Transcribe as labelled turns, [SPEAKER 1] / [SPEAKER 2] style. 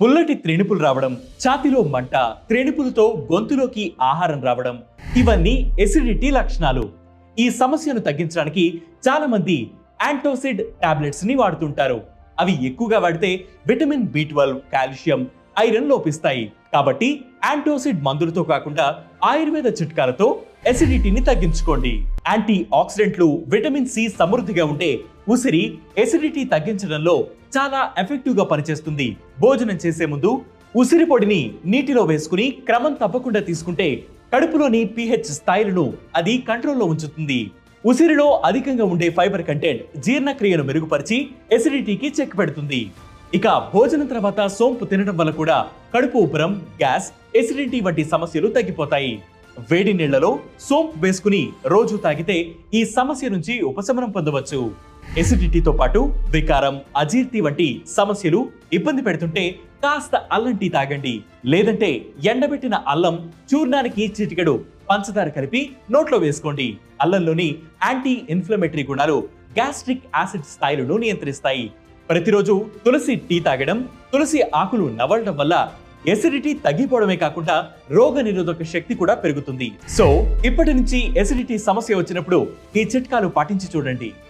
[SPEAKER 1] పుల్లటి త్రేణుపులు రావడం, ఛాతీలో మంట, త్రేణుపులతో గొంతులోకి ఆహారం రావడం, ఇవన్నీ ఎసిడిటీ లక్షణాలు. ఈ సమస్యను తగ్గించడానికి చాలా మంది యాంటాసిడ్ టాబ్లెట్స్ ని వాడుతుంటారు. అవి ఎక్కువగా వాడితే విటమిన్ B12, కాల్షియం, ఐరన్ లోపిస్తాయి. కాబట్టి యాంటాసిడ్ మందులతో కాకుండా ఆయుర్వేద చిట్కాలతో ఎసిడిటీని తగ్గించుకోండి. యాంటీ ఆక్సిడెంట్లు, విటమిన్ సి సమృద్ధిగా ఉంటే ఉసిరి ఎసిడిటీ తగ్గించడంలో చాలా ఎఫెక్టివ్ గా పనిచేస్తుంది. భోజనం చేసే ముందు ఉసిరి పొడిని నీటిలో వేసుకుని క్రమం తప్పకుండా తీసుకుంటే కడుపులోని pH స్థాయిలను అది కంట్రోల్లో ఉంచుతుంది. ఉసిరిలో అధికంగా ఉండే ఫైబర్ కంటెంట్ జీర్ణక్రియను మెరుగుపరిచి ఎసిడిటీకి చెక్ పెడుతుంది. ఇక భోజనం తర్వాత సోంపు తినడం వల్ల కూడా కడుపు ఉబ్బరం, గ్యాస్, ఎసిడిటీ వంటి సమస్యలు తగ్గిపోతాయి. వేడి నీళ్లలో సోంపు వేసుకుని రోజు తాగితే ఈ సమస్య నుంచి ఉపశమనం పొందవచ్చు. ఎసిడిటీతో పాటు వికారం, అజీర్తి వంటి సమస్యలు ఇబ్బంది పెడుతుంటే కాస్త అల్లం టీ తాగండి. లేదంటే ఎండబెట్టిన అల్లం చూర్ణానికి చిటికెడు పంచదార కలిపి నోట్లో వేసుకోండి. అల్లంలోని యాంటీ ఇన్ఫ్లమేటరీ గుణాలు గ్యాస్ట్రిక్ యాసిడ్ స్థాయిలను నియంత్రిస్తాయి. ప్రతిరోజు తులసి టీ తాగడం, తులసి ఆకులు నవలడం వల్ల ఎసిడిటీ తగ్గిపోవడమే కాకుండా రోగ నిరోధక శక్తి కూడా పెరుగుతుంది. సో ఇప్పటి నుంచి ఎసిడిటీ సమస్య వచ్చినప్పుడు ఈ చిట్కాలు పాటించి చూడండి.